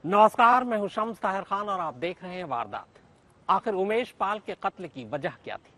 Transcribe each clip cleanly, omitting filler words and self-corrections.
नमस्कार, मैं हूं शम्स ताहिर खान और आप देख रहे हैं वारदात। आखिर उमेश पाल के कत्ल की वजह क्या थी?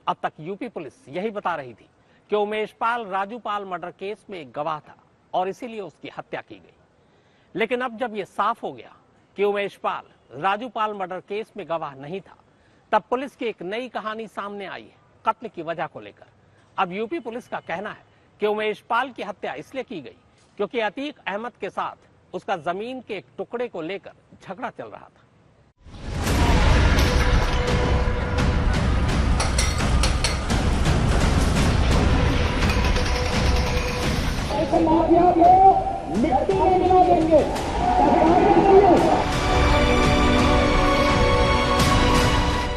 अब तक यूपी पुलिस यही बता रही थी कि उमेश पाल राजू पाल मर्डर केस में एक गवाह था और इसीलिए उसकी हत्या की गई। लेकिन अब जब यह साफ हो गया कि उमेश पाल राजू पाल मर्डर केस में गवाह नहीं था, तब पुलिस की एक नई कहानी सामने आई है कत्ल की वजह को लेकर। अब यूपी पुलिस का कहना है कि उमेश पाल की हत्या इसलिए की गई क्योंकि अतीक अहमद के साथ उसका जमीन के एक टुकड़े को लेकर झगड़ा चल रहा था। मिट्टी में मिला देंगे।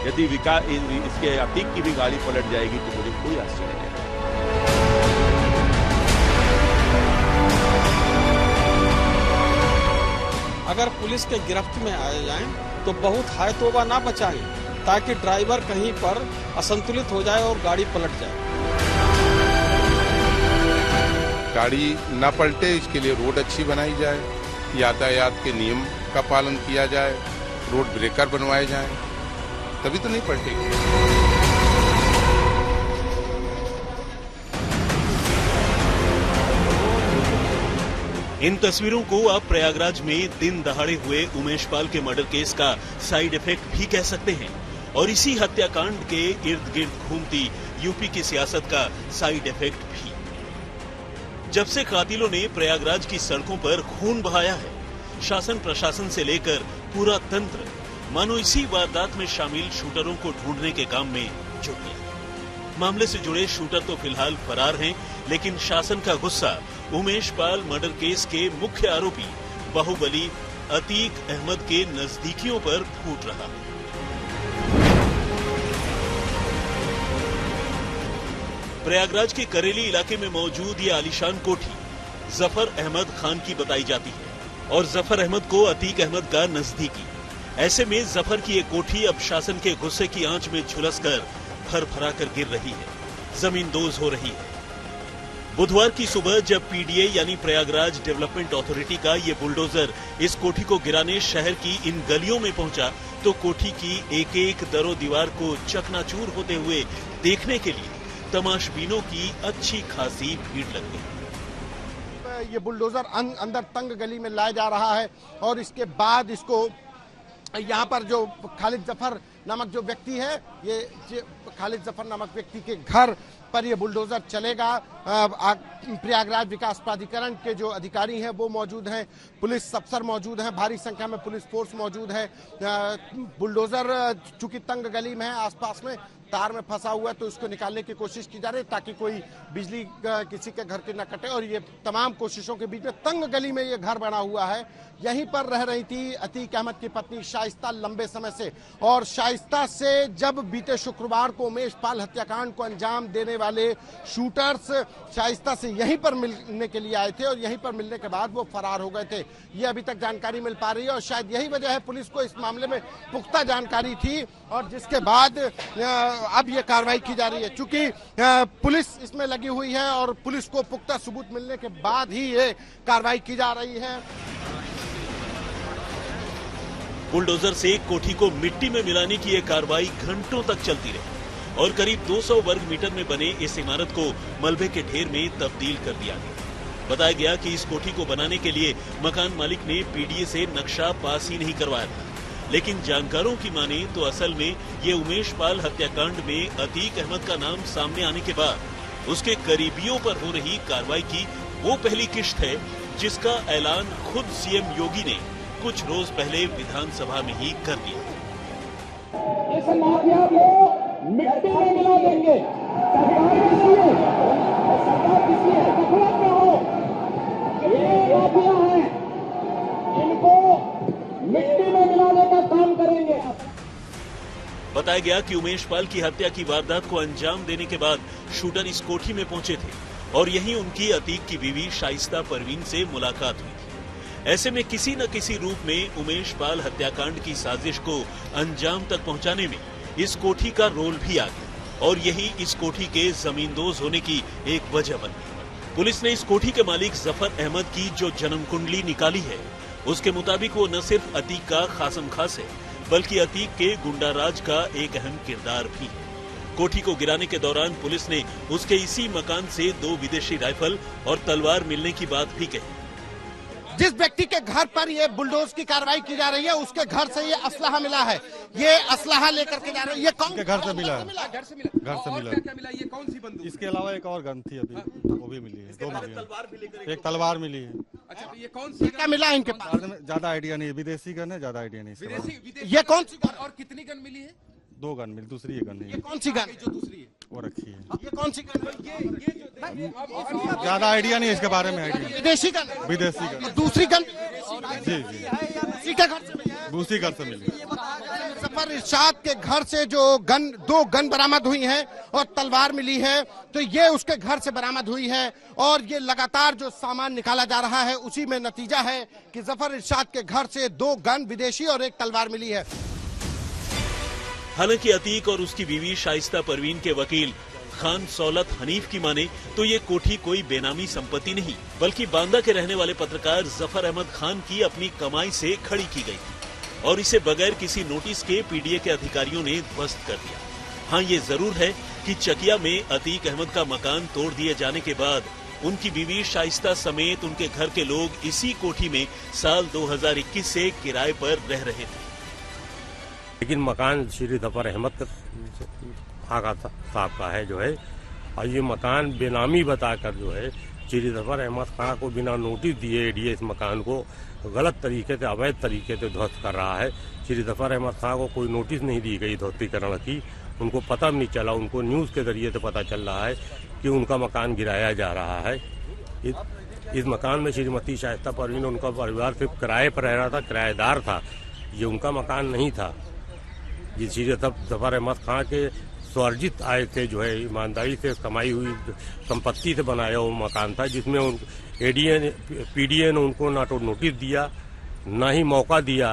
यदि इसके अतीक की भी गाड़ी पलट जाएगी तो मुझे कोई आश्चर्य नहीं। अगर पुलिस के गिरफ्त में आए जाएं तो बहुत हाय तौबा ना बचाएं, ताकि ड्राइवर कहीं पर असंतुलित हो जाए और गाड़ी पलट जाए। गाड़ी न पलटे इसके लिए रोड अच्छी बनाई जाए, यातायात के नियम का पालन किया जाए, रोड ब्रेकर बनवाए जाएं, तभी तो नहीं पलटेगी। इन तस्वीरों को आप प्रयागराज में दिन दहाड़े हुए उमेश पाल के मर्डर केस का साइड इफेक्ट भी कह सकते हैं और इसी हत्याकांड के इर्द गिर्द घूमती यूपी की सियासत का साइड इफेक्ट भी। जब से कातिलों ने प्रयागराज की सड़कों पर खून बहाया है, शासन प्रशासन से लेकर पूरा तंत्र मानो इसी वारदात में शामिल शूटरों को ढूंढने के काम में जुट गया। मामले से जुड़े शूटर तो फिलहाल फरार हैं, लेकिन शासन का गुस्सा उमेश पाल मर्डर केस के मुख्य आरोपी बाहुबली अतीक अहमद के नजदीकियों पर फूट रहा है। प्रयागराज के करेली इलाके में मौजूद ये आलीशान कोठी जफर अहमद खान की बताई जाती है और जफर अहमद को अतीक अहमद का नजदीकी। ऐसे में जफर की ये कोठी अब शासन के गुस्से की आंच में झुलसकर फरफरा कर गिर रही है, जमींदोज हो रही है। बुधवार की सुबह जब पीडीए यानी प्रयागराज डेवलपमेंट अथॉरिटी का ये बुलडोजर इस कोठी को गिराने शहर की इन गलियों में पहुंचा, तो कोठी की एक एक दरो दीवार को चकनाचूर होते हुए देखने के लिए तमाशबीनों की अच्छी खासी भीड़ लग गई। ये बुलडोजर अंदर तंग गली में लाया जा रहा है और इसके बाद इसको यहाँ पर जो खालिद जफर नामक जो व्यक्ति है, ये खालिद जफर नामक व्यक्ति के घर पर ये बुलडोजर चलेगा। प्रयागराज विकास प्राधिकरण के जो अधिकारी हैं वो मौजूद हैं, पुलिस अफसर मौजूद हैं, भारी संख्या में पुलिस फोर्स मौजूद है। बुलडोजर चूंकि तंग गली में है, आसपास में तार में फंसा हुआ है, तो इसको निकालने की कोशिश की जा रही है ताकि कोई बिजली किसी के घर की न कटे। और ये तमाम कोशिशों के बीच में तंग गली में ये घर बना हुआ है। यहीं पर रह रही थी अतीक अहमद की पत्नी शाइस्ता लंबे समय से, और शाइस्ता से जब बीते शुक्रवार को उमेश पाल हत्याकांड को अंजाम देने वाले शूटर्स शाइस्ता से यहीं पर मिलने के लिए आए थे और यहीं पर मिलने के बाद वो फरार हो गए थे। ये अभी तक जानकारी मिल पा रही है और शायद यही वजह है पुलिस को इस मामले में पुख्ता जानकारी थी और जिसके बाद अब ये कार्रवाई की जा रही है। चूंकि पुलिस इसमें लगी हुई है और पुलिस को पुख्ता सबूत मिलने के बाद ही ये कार्रवाई की जा रही है। बुलडोजर से कोठी को मिट्टी में मिलाने की ये कार्रवाई घंटों तक चलती रही और करीब 200 वर्ग मीटर में बने इस इमारत को मलबे के ढेर में तब्दील कर दिया गया। बताया गया कि इस कोठी को बनाने के लिए मकान मालिक ने पीडीए से नक्शा पास ही नहीं करवाया था, लेकिन जानकारों की माने तो असल में ये उमेश पाल हत्याकांड में अतीक अहमद का नाम सामने आने के बाद उसके करीबियों पर हो रही कार्रवाई की वो पहली किश्त है, जिसका ऐलान खुद सीएम योगी ने कुछ रोज पहले विधानसभा में ही कर दिया। इस माफिया को मिट्टी में मिला देंगे। सरकार किसी है गफलत में हो, ये माफिया है, इनको मिट्टी में मिलाने का काम करेंगे। बताया गया कि उमेश पाल की हत्या की वारदात को अंजाम देने के बाद शूटर इस कोठी में पहुंचे थे और यहीं उनकी अतीक की बीवी शाइस्ता परवीन से मुलाकात हुई थी। ऐसे में किसी न किसी रूप में उमेश पाल हत्याकांड की साजिश को अंजाम तक पहुंचाने में इस कोठी का रोल भी आ गया और यही इस कोठी के जमींदोज होने की एक वजह बन गई। पुलिस ने इस कोठी के मालिक जफर अहमद की जो जन्म कुंडली निकाली है उसके मुताबिक वो न सिर्फ अतीक का खासम खास है, बल्कि अतीक के गुंडाराज का एक अहम किरदार भी है। कोठी को गिराने के दौरान पुलिस ने उसके इसी मकान से 2 विदेशी राइफल और तलवार मिलने की बात भी कही। जिस व्यक्ति के घर पर ये बुलडोज की कार्रवाई की जा रही है, उसके घर से ये असलाहा मिला है। ये असलाहा लेकर के जा रहे हैं। ये कौन के घर से मिला है? घर से मिला। घर से मिला। क्या मिला? ये कौन सी बंदूक? इसके अलावा एक और गन थी अभी, वो भी मिली है। 2 मिली है। एक तलवार मिली है। अच्छा, ये कौन सी क्या मिला है इनके पास? ज्यादा आइडिया नहीं है, विदेशी गन है, ज्यादा आइडिया नहीं। विदेशी? ये कौन सी गन? और कितनी गन मिली है? 2 गन मिली, दूसरी गन नहीं ये कौन सी गन? जो दूसरी है वो रखी है। ये कौन सी गन? ज्यादा आइडिया नहीं है इसके बारे में। आइडिया विदेशी गन। विदेशी गन। दूसरी गन जी जी उसी के घर से मिली है। दूसरी घर से मिली। जफर इरशाद के घर से जो 2 गन बरामद हुई हैं और तलवार मिली है, तो ये उसके घर से बरामद हुई है। और ये लगातार जो सामान निकाला जा रहा है, उसी में नतीजा है कि जफर इरशाद के घर से 2 गन विदेशी और 1 तलवार मिली है। हालांकि अतीक और उसकी बीवी शाइस्ता परवीन के वकील खान सौलत हनीफ की माने तो ये कोठी कोई बेनामी संपत्ति नहीं, बल्कि बांदा के रहने वाले पत्रकार जफर अहमद खान की अपनी कमाई से खड़ी की गई थी और इसे बगैर किसी नोटिस के पीडीए के अधिकारियों ने ध्वस्त कर दिया। हाँ, ये जरूर है कि चकिया में अतीक अहमद का मकान तोड़ दिए जाने के बाद उनकी बीवी शाइस्ता समेत उनके घर के लोग इसी कोठी में साल 2021 से किराए पर रह रहे थे। लेकिन मकान श्री जफर अहमद आगा साहब का है जो है, और ये मकान बेनामी बताकर जो है श्री जफर अहमद खान को बिना नोटिस दिए एडीए इस मकान को गलत तरीके से, अवैध तरीके से ध्वस्त कर रहा है। श्री जफर अहमद खान को कोई नोटिस नहीं दी गई ध्वस्तीकरण की, उनको पता भी नहीं चला। उनको न्यूज़ के जरिए से पता चल रहा है कि उनका मकान गिराया जा रहा है। इस मकान में श्रीमती शाइस्ता परवीन, उनका परिवार सिर्फ किराए पर रह रहा था, किराएदार था। ये उनका मकान नहीं था। ये श्री जफर अहमद खान के स्वार्जित आय से जो है, ईमानदारी से कमाई हुई संपत्ति से बनाया हुआ मकान था, जिसमें पीडीए ने उनको ना तो नोटिस दिया, ना ही मौका दिया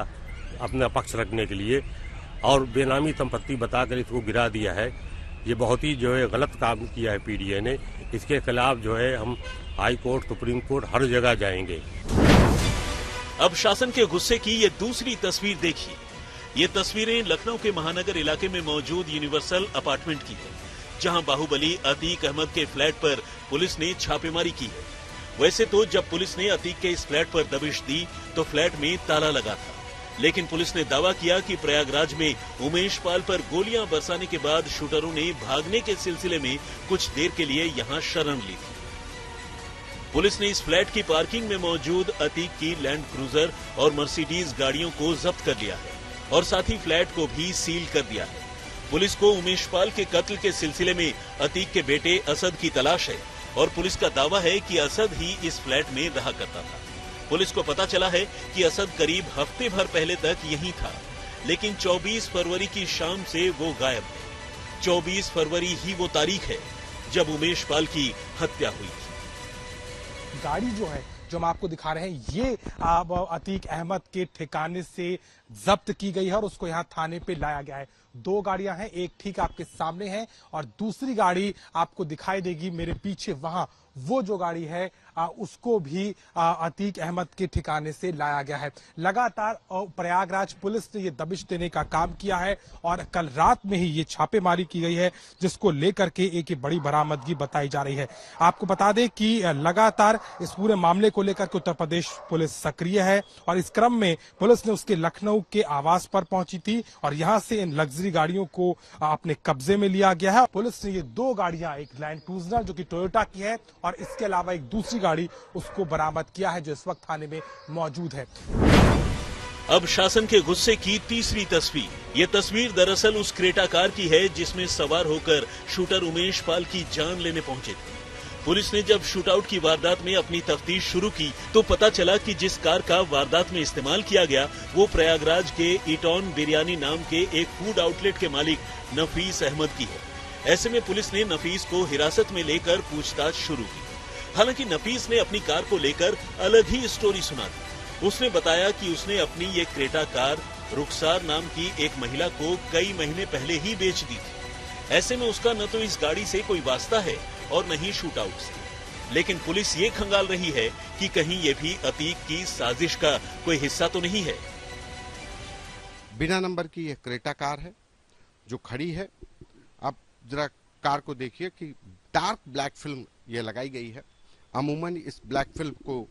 अपना पक्ष रखने के लिए, और बेनामी संपत्ति बताकर इसको गिरा दिया है। ये बहुत ही जो है गलत काम किया है पीडीए ने। इसके खिलाफ जो है हम हाई कोर्ट, सुप्रीम कोर्ट, हर जगह जाएंगे। अब शासन के गुस्से की ये दूसरी तस्वीर देखिए। ये तस्वीरें लखनऊ के महानगर इलाके में मौजूद यूनिवर्सल अपार्टमेंट की है, जहां बाहुबली अतीक अहमद के फ्लैट पर पुलिस ने छापेमारी की है। वैसे तो जब पुलिस ने अतीक के इस फ्लैट पर दबिश दी तो फ्लैट में ताला लगा था, लेकिन पुलिस ने दावा किया कि प्रयागराज में उमेश पाल पर गोलियां बरसाने के बाद शूटरों ने भागने के सिलसिले में कुछ देर के लिए यहां शरण ली थी। पुलिस ने इस फ्लैट की पार्किंग में मौजूद अतीक की लैंड क्रूजर और मर्सिडीज गाड़ियों को जब्त कर लिया है और साथ ही फ्लैट को भी सील कर दिया है। पुलिस को उमेश पाल के कत्ल के सिलसिले में अतीक के बेटे असद की तलाश है और पुलिस का दावा है कि असद ही इस फ्लैट में रहा करता था। पुलिस को पता चला है कि असद करीब हफ्ते भर पहले तक यहीं था, लेकिन 24 फरवरी की शाम से वो गायब है। 24 फरवरी ही वो तारीख है जब उमेश पाल की हत्या हुई थी। गाड़ी जो है, जो हम आपको दिखा रहे हैं, ये अतीक अहमद के ठिकाने से जब्त की गई है और उसको यहाँ थाने पे लाया गया है। 2 गाड़ियां हैं, एक ठीक आपके सामने है और दूसरी गाड़ी आपको दिखाई देगी मेरे पीछे। वहां वो जो गाड़ी है उसको भी अतीक अहमद के ठिकाने से लाया गया है। लगातार प्रयागराज पुलिस ने ये दबिश देने का काम किया है और कल रात में ही ये छापेमारी की गई है, जिसको लेकर के एक बड़ी बरामदगी बताई जा रही है। आपको बता दें कि लगातार इस पूरे मामले को लेकर के उत्तर प्रदेश पुलिस सक्रिय है और इस क्रम में पुलिस ने उसके लखनऊ के आवास पर पहुंची थी और यहां से इन लग्जरी गाड़ियों को अपने कब्जे में लिया गया है। पुलिस ने ये 2 गाड़ियां, एक लैंड क्रूजर जो कि टोयोटा की है और इसके अलावा एक दूसरी गाड़ी उसको बरामद किया है, जो इस वक्त थाने में मौजूद है। अब शासन के गुस्से की तीसरी तस्वीर। ये तस्वीर दरअसल उस क्रेटा कार की है जिसमें सवार होकर शूटर उमेश पाल की जान लेने पहुंचे थे। पुलिस ने जब शूटआउट की वारदात में अपनी तफ्तीश शुरू की तो पता चला कि जिस कार का वारदात में इस्तेमाल किया गया वो प्रयागराज के ईटॉन बिरयानी नाम के एक फूड आउटलेट के मालिक नफीस अहमद की है। ऐसे में पुलिस ने नफीस को हिरासत में लेकर पूछताछ शुरू की। हालांकि नफीस ने अपनी कार को लेकर अलग ही स्टोरी सुना दी। उसने बताया कि उसने अपनी ये क्रेटा कार रुखसार नाम की एक महिला को कई महीने पहले ही बेच दी थी। ऐसे में उसका न तो इस गाड़ी से कोई वास्ता है और न ही शूटआउट से। लेकिन पुलिस ये खंगाल रही है कि कहीं ये भी अतीक की साजिश का कोई हिस्सा तो नहीं है। बिना नंबर की यह क्रेटा कार है जो खड़ी है। आप जरा कार को देखिए कि डार्क ब्लैक फिल्म यह लगाई गई है। अमूमन इस ब्लैक फिल्म को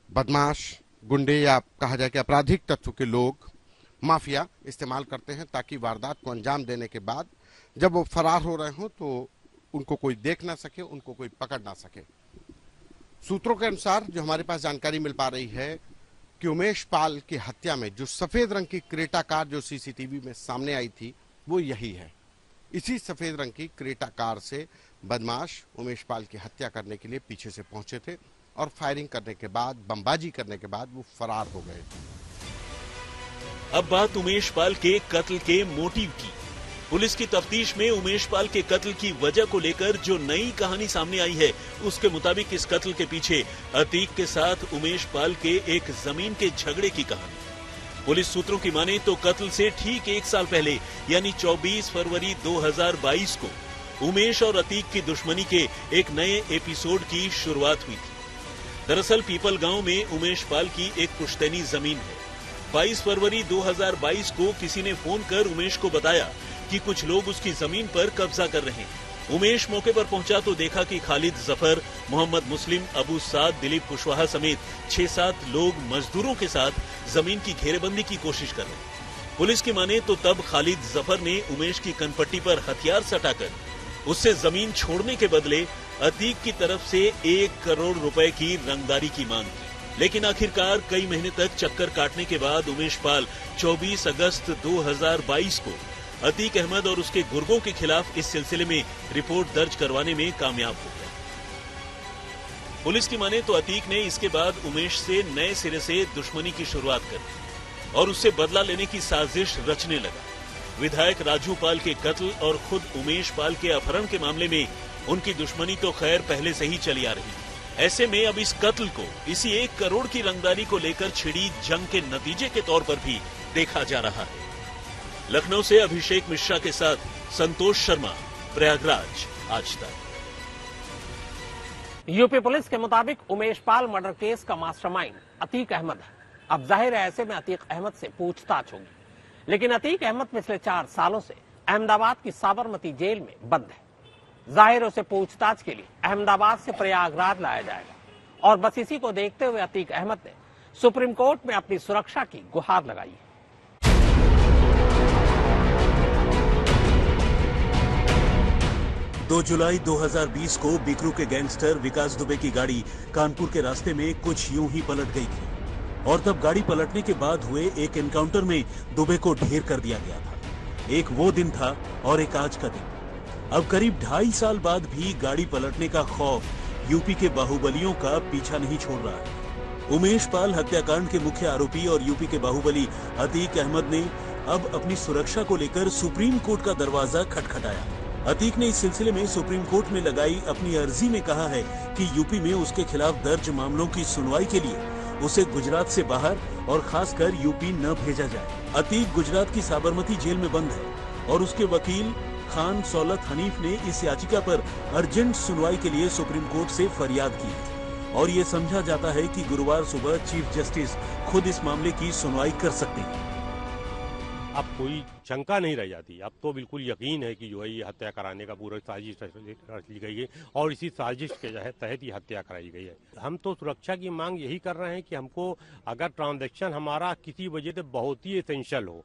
बदमाश, गुंडे या कहा जाए कि आपराधिक तत्व के लोग, माफिया इस्तेमाल करते हैं ताकि वारदात को अंजाम देने के बाद जब वो फरार हो रहे हों तो उनको कोई देख ना सके, उनको कोई पकड़ ना सके। सूत्रों के अनुसार जो हमारे पास जानकारी मिल पा रही है कि उमेश पाल की हत्या में जो सफेद रंग की क्रेटा कार जो सीसीटीवी में सामने आई थी वो यही है। इसी सफेद रंग की क्रेटा कार से बदमाश उमेश पाल की हत्या करने के लिए पीछे से पहुंचे थे और फायरिंग करने के बाद, बमबाजी करने के बाद वो फरार हो गए। अब बात उमेश पाल के कत्ल के मोटिव की। पुलिस की तफ्तीश में उमेश पाल के कत्ल की वजह को लेकर जो नई कहानी सामने आई है, उसके मुताबिक इस कत्ल के पीछे अतीक के साथ उमेश पाल के एक जमीन के झगड़े की कहानी। पुलिस सूत्रों की माने तो कत्ल से ठीक 1 साल पहले यानी 24 फरवरी 2022 को उमेश और अतीक की दुश्मनी के एक नए एपिसोड की शुरुआत हुई थी। दरअसल पीपल गांव में उमेश पाल की एक पुश्तैनी जमीन है। 22 फरवरी 2022 को किसी ने फोन कर उमेश को बताया कि कुछ लोग उसकी जमीन पर कब्जा कर रहे हैं। उमेश मौके पर पहुंचा तो देखा कि खालिद जफर, मोहम्मद मुस्लिम, अबू साद, दिलीप कुशवाहा समेत 6-7 लोग मजदूरों के साथ जमीन की घेरेबंदी की कोशिश कर रहे हैं। पुलिस की माने तो तब खालिद जफर ने उमेश की कनपट्टी पर हथियार सटाकर उससे जमीन छोड़ने के बदले अतीक की तरफ से 1 करोड़ रुपए की रंगदारी की मांग की। लेकिन आखिरकार कई महीने तक चक्कर काटने के बाद उमेश पाल 24 अगस्त 2022 को अतीक अहमद और उसके गुर्गों के खिलाफ इस सिलसिले में रिपोर्ट दर्ज करवाने में कामयाब हो गया। पुलिस की माने तो अतीक ने इसके बाद उमेश से नए सिरे से दुश्मनी की शुरुआत कर दी और उससे बदला लेने की साजिश रचने लगा। विधायक राजू पाल के कत्ल और खुद उमेश पाल के अपहरण के मामले में उनकी दुश्मनी तो खैर पहले से ही चली आ रही थी। ऐसे में अब इस कत्ल को इसी 1 करोड़ की रंगदारी को लेकर छिड़ी जंग के नतीजे के तौर पर भी देखा जा रहा है। लखनऊ से अभिषेक मिश्रा के साथ संतोष शर्मा, प्रयागराज, आज तक। यूपी पुलिस के मुताबिक उमेश पाल मर्डर केस का मास्टरमाइंड अतीक अहमद है। अब जाहिर है ऐसे में अतीक अहमद से पूछताछ होगी, लेकिन अतीक अहमद पिछले 4 सालों से अहमदाबाद की साबरमती जेल में बंद है। जाहिर उसे पूछताछ के लिए अहमदाबाद से प्रयागराज लाया जाएगा और बस इसी को देखते हुए अतीक अहमद ने सुप्रीम कोर्ट में अपनी सुरक्षा की गुहार लगाई है। 2 जुलाई 2020 को बिकरू के गैंगस्टर विकास दुबे की गाड़ी कानपुर के रास्ते में कुछ यूं ही पलट गई थी और तब गाड़ी पलटने के बाद हुए एक एनकाउंटर में दुबे को ढेर कर दिया गया था। एक वो दिन था और एक आज का दिन। अब करीब 2.5 साल बाद भी गाड़ी पलटने का खौफ यूपी के बाहुबलियों का पीछा नहीं छोड़ रहा है। उमेश पाल हत्याकांड के मुख्य आरोपी और यूपी के बाहुबली अतीक अहमद ने अब अपनी सुरक्षा को लेकर सुप्रीम कोर्ट का दरवाजा खटखटाया। अतीक ने इस सिलसिले में सुप्रीम कोर्ट में लगाई अपनी अर्जी में कहा है कि यूपी में उसके खिलाफ दर्ज मामलों की सुनवाई के लिए उसे गुजरात से बाहर और खासकर यूपी न भेजा जाए। अतीक गुजरात की साबरमती जेल में बंद है और उसके वकील खान सौलत हनीफ ने इस याचिका पर अर्जेंट सुनवाई के लिए सुप्रीम कोर्ट से फरियाद की है और ये समझा जाता है कि गुरुवार सुबह चीफ जस्टिस खुद इस मामले की सुनवाई कर सकते हैं। अब कोई शंका नहीं रह जाती। अब तो बिल्कुल यकीन है कि जो है ये हत्या कराने का पूरा साजिश रच ली गई है और इसी साजिश के तहत ये हत्या कराई गई है। हम तो सुरक्षा की मांग यही कर रहे हैं कि हमको अगर ट्रांजैक्शन हमारा किसी वजह से बहुत ही एसेंशियल हो,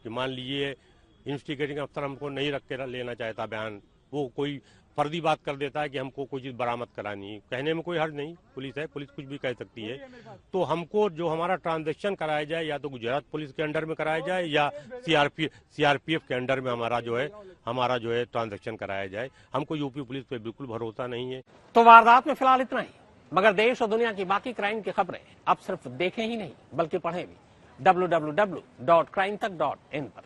कि मान लीजिए इन्वेस्टिगेटिंग अफसर हमको नहीं रख के लेना चाहता बयान, वो कोई फर्जी बात कर देता है कि हमको कोई चीज बरामद करानी है, कहने में कोई हर्ज नहीं, पुलिस है, पुलिस कुछ भी कह सकती है। तो हमको जो हमारा ट्रांजैक्शन कराया जाए या तो गुजरात पुलिस के अंडर में कराया जाए या सीआरपीएफ के अंडर में हमारा जो है ट्रांजैक्शन कराया जाए। हमको यूपी पुलिस पे बिल्कुल भरोसा नहीं है। तो वारदात में फिलहाल इतना ही, मगर देश और दुनिया की बाकी क्राइम की खबरें अब सिर्फ देखें ही नहीं बल्कि पढ़ें भी www.crimetak.in पर।